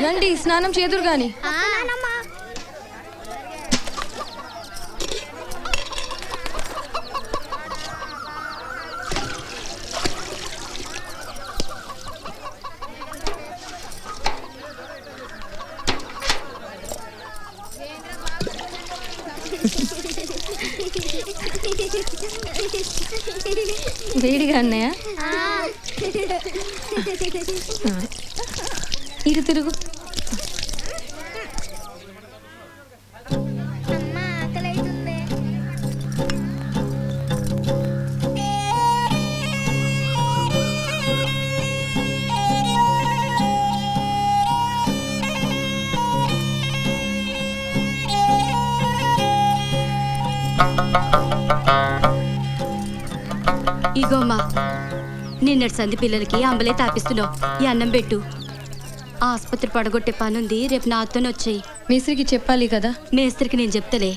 రండి స్నానం చేదురు గాని. వేడిగా అన్నయ్య ఇటు తిరుగు. ఇగోమ్మా నిన్నటి సంధి పిల్లలకి అంబలే తాపిస్తున్నావు. ఈ అన్నం పెట్టు. ఆసుపత్రి పడగొట్టే పనుంది, రేపు నాతోనే వచ్చేయి. మేస్త్రికి చెప్పాలి కదా. మేస్త్రికి నేను చెప్తలే.